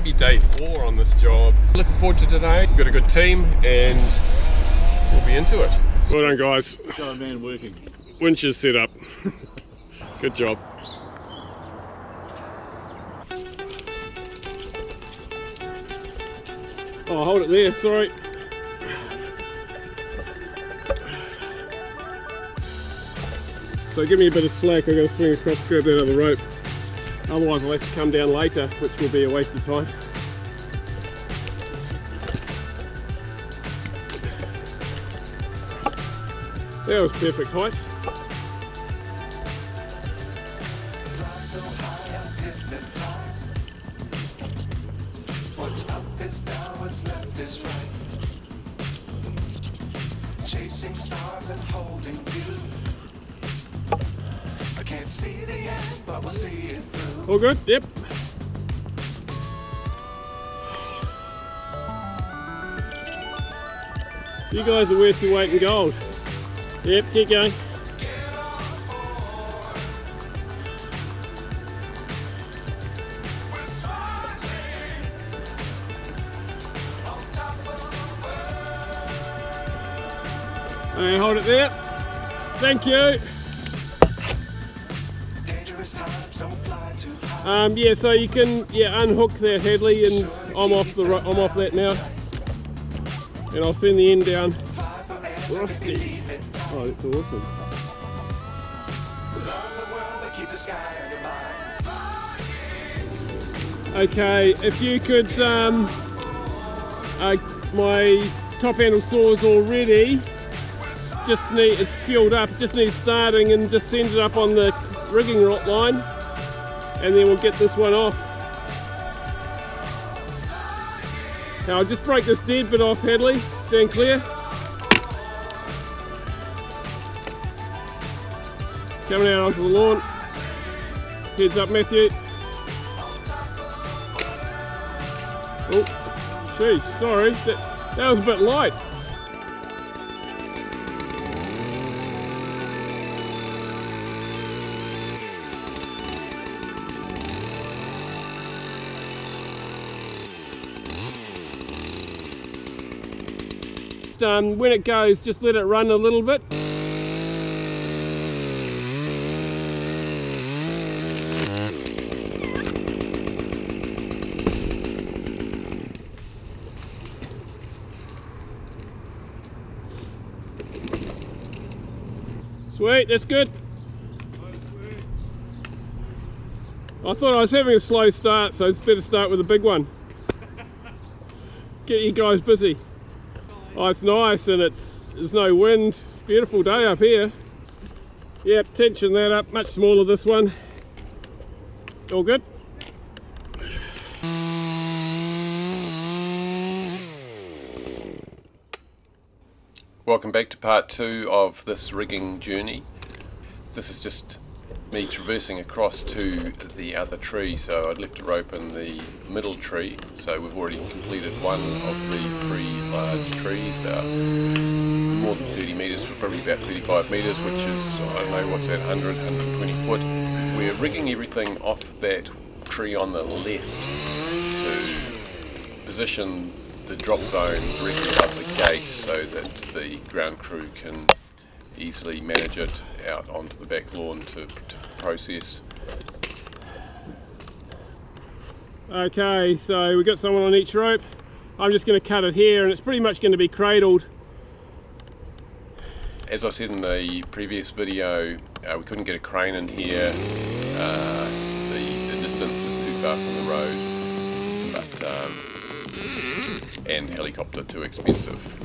maybe day 4 on this job. Looking forward to today. We've got a good team and we'll be into it. Well done, guys. Go man working. Winch is set up. Good job. Oh, hold it there, sorry. So give me a bit of slack, I've got to swing across, grab that other rope. Otherwise I'll have to come down later, which will be a waste of time. That was perfect height. What's up is down, what's left is right. Chasing stars and holding you. I can't see the end, but we'll see it through. All good? Yep. You guys are worth your weight in gold. Yep, keep going. And hold it there. Thank you. Yeah, so you can unhook that Hadley, and I'm off that now. And I'll send the end down. Rusty. Oh, that's awesome. Okay, if you could, my top handle saw is all ready. It's fueled up, just needs starting, and just send it up on the rigging line, and then we'll get this one off. Now I'll just break this dead bit off, Hadley. Stand clear. Coming out onto the lawn. Heads up, Matthew. Oh, geez, sorry, that was a bit light. When it goes, just let it run a little bit. Sweet, that's good. I thought I was having a slow start, so it's better start with a big one. Get you guys busy. Oh, it's nice, and there's no wind. It's a beautiful day up here. Yep, tension that up, much smaller this one. All good? Welcome back to part 2 of this rigging journey. This is just me traversing across to the other tree. So I'd left a rope in the middle tree, so we've already completed one of the 3 large trees, more than 30 metres, probably about 35 metres, which is, I don't know, what's that, 100, 120 foot. We're rigging everything off that tree on the left to position the drop zone directly above the gate so that the ground crew can easily manage it out onto the back lawn to process. Okay, so we've got someone on each rope. I'm just going to cut it here, and it's pretty much going to be cradled. As I said in the previous video, we couldn't get a crane in here. The distance is too far from the road, and helicopter too expensive.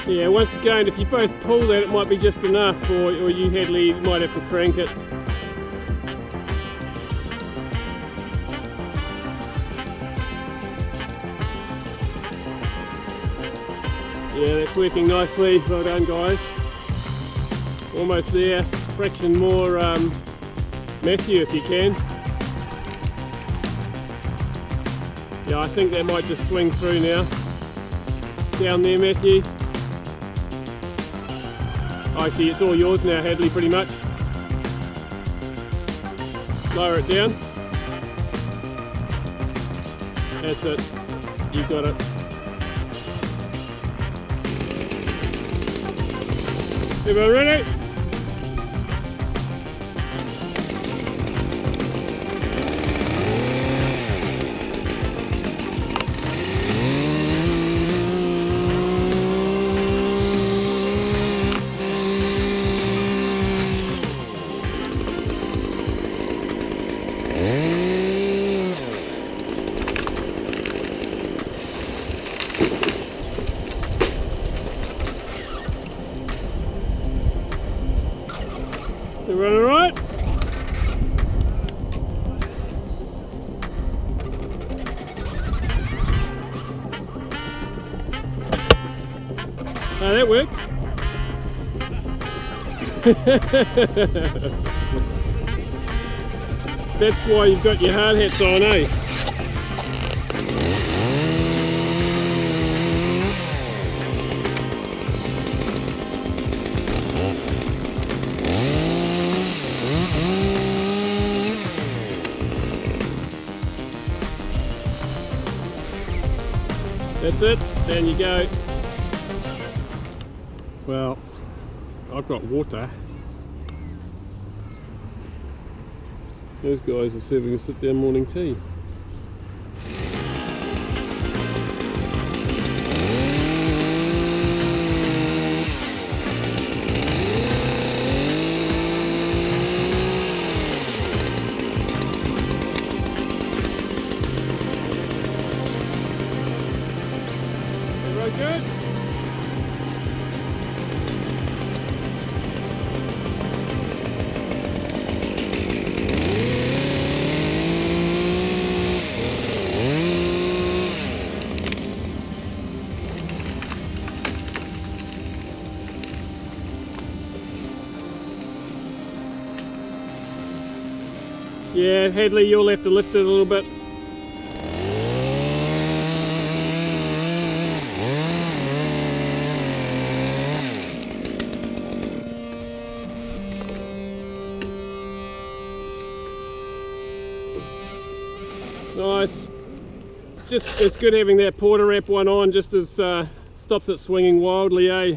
Yeah, once again, if you both pull that, it might be just enough, or you, Hadley, you might have to crank it. Yeah, that's working nicely. Well done, guys. Almost there. Fraction more Matthew if you can. Yeah, I think that might just swing through now. Down there, Matthew. Actually, it's all yours now, Hadley, pretty much. Lower it down. That's it. You got it. Everyone ready? Everyone all right? Oh, that worked. That's why you've got your hard hats on, eh? That's it, down you go. Well, I've got water. Those guys are serving a sit-down morning tea. Everyone good? Yeah, Hadley, you'll have to lift it a little bit. Nice. Just, it's good having that porter wrap one on, just as stops it swinging wildly, eh?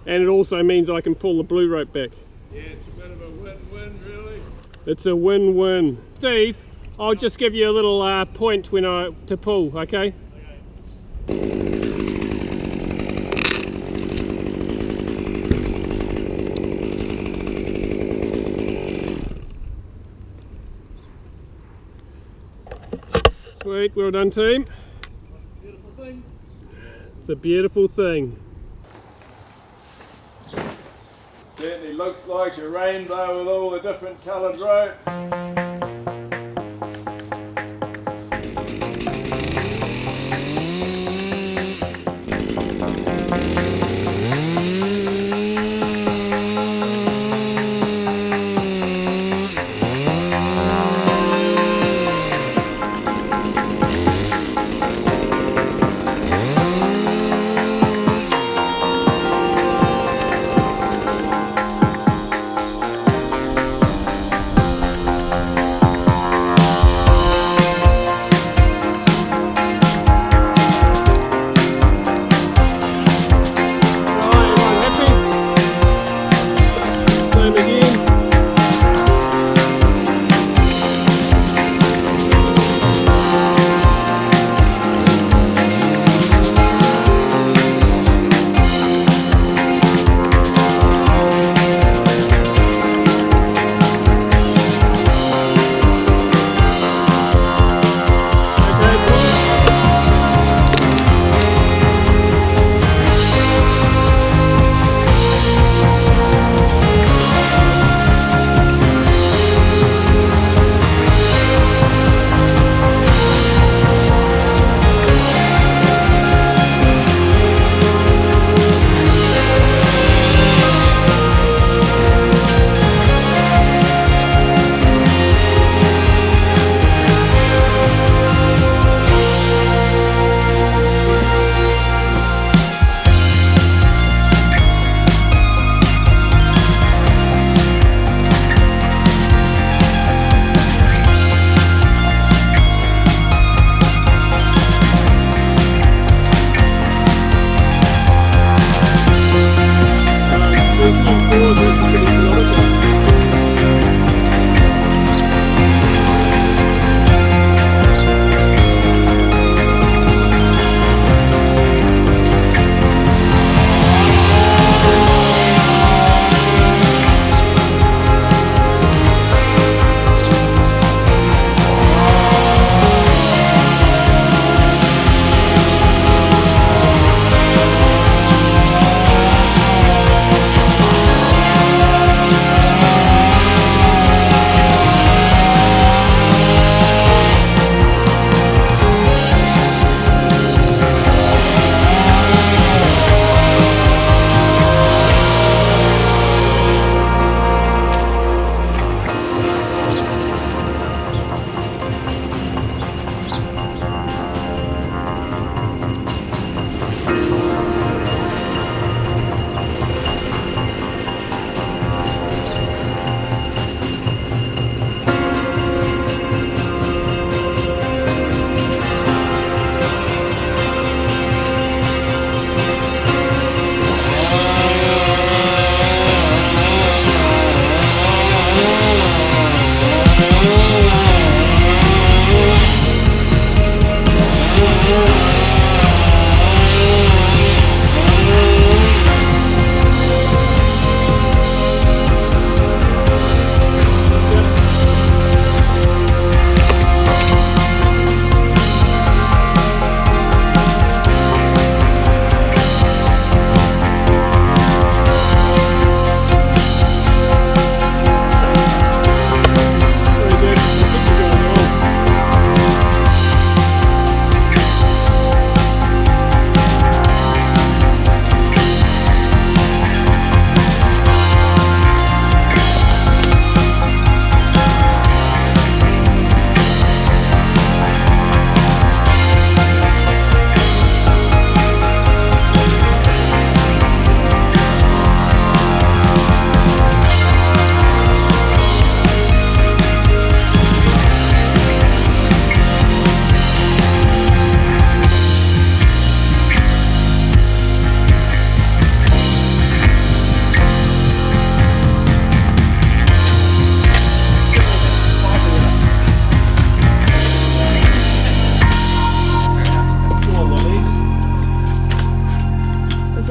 And it also means I can pull the blue rope back. Yeah, it's a bit of a win-win, really. It's a win-win. Steve, I'll just give you a little point when to pull, okay? Sweet, well done, team. Beautiful thing. It's a beautiful thing. Certainly looks like a rainbow with all the different coloured rope.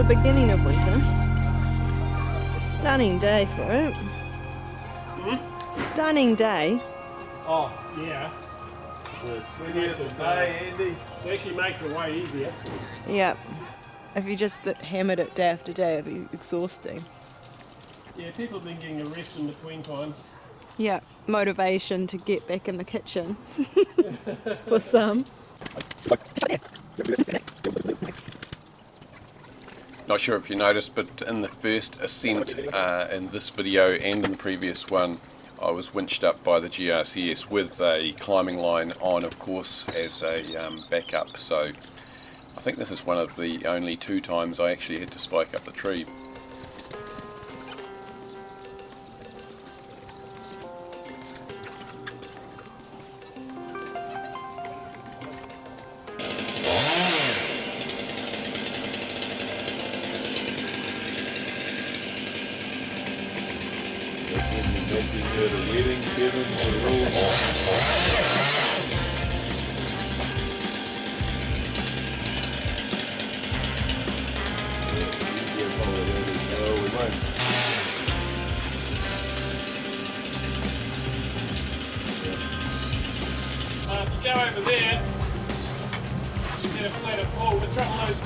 the beginning of winter. Stunning day for it. Stunning day. Oh, yeah. It Actually makes it way easier. Yep. If you just hammered it day after day, it'd be exhausting. Yeah, people have been getting a rest in between times. Yeah, motivation to get back in the kitchen for some. Not sure if you noticed, but in the first ascent in this video and in the previous one, I was winched up by the GRCS with a climbing line on, of course, as a backup. So I think this is one of the only 2 times I actually had to spike up the tree. If you go over there, you get a flatter pull. The trouble is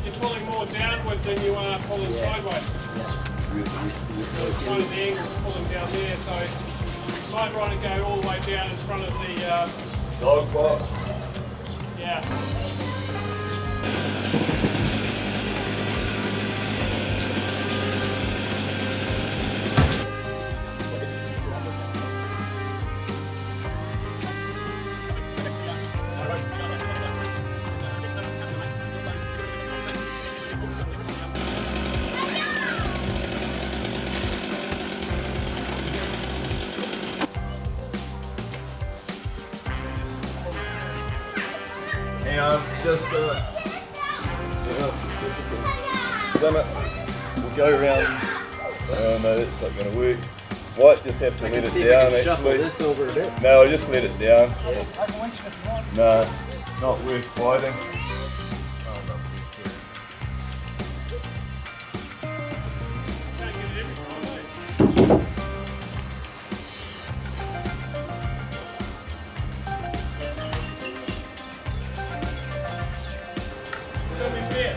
you're pulling more downwards than you are pulling sideways. One of the angles is pulling down there, so you might want to go all the way down in front of the dog pot. yeah. Just stem it. We'll go around. Oh no, that's not going to work. Might just have to let it down actually. This over a bit. No, I'll just let it down. No, not worth fighting. Can't get it every time, eh? Come in there.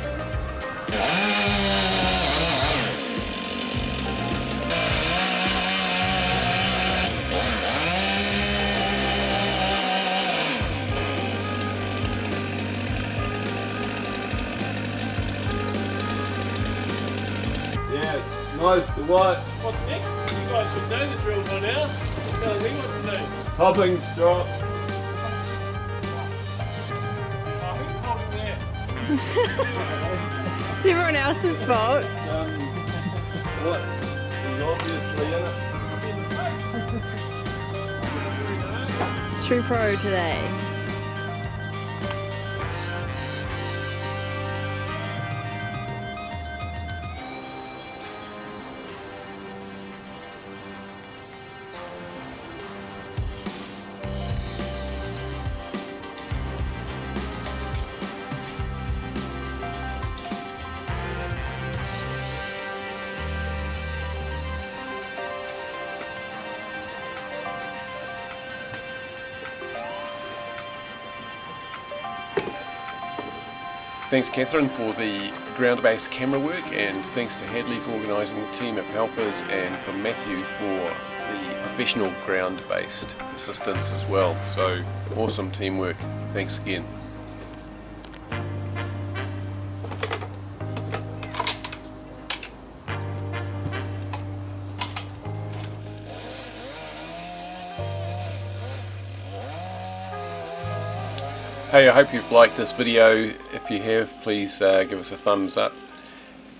Yeah, it's nice to watch. What's next? You guys should know the drill by now. You're telling me what to do. Hopping strop. Oh, who's holding there? It's everyone else's fault. What? He's obviously in it. True pro today. Thanks Catherine for the ground-based camera work, and thanks to Hadley for organising the team of helpers, and for Matthew for the professional ground-based assistance as well. So awesome teamwork. Thanks again. Hey, I hope you've liked this video. If you have, please give us a thumbs up.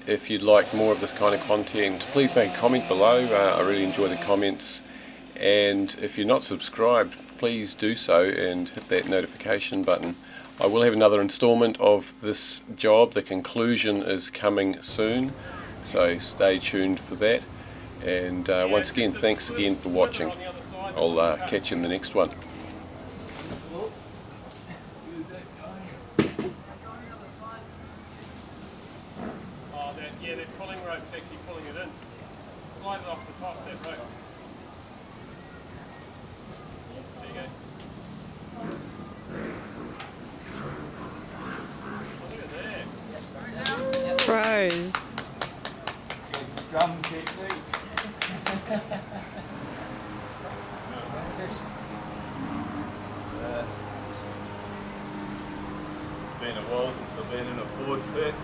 If you'd like more of this kind of content, please make a comment below. I really enjoy the comments. And if you're not subscribed, please do so and hit that notification button. I will have another installment of this job. The conclusion is coming soon, so stay tuned for that. And once again, thanks again for watching. I'll catch you in the next one. pulling rope's actually pulling it in. Slide it off the top, that rope. There you go. Look at that. Pros. Drum technique. Been a while since I've been in a Ford pit.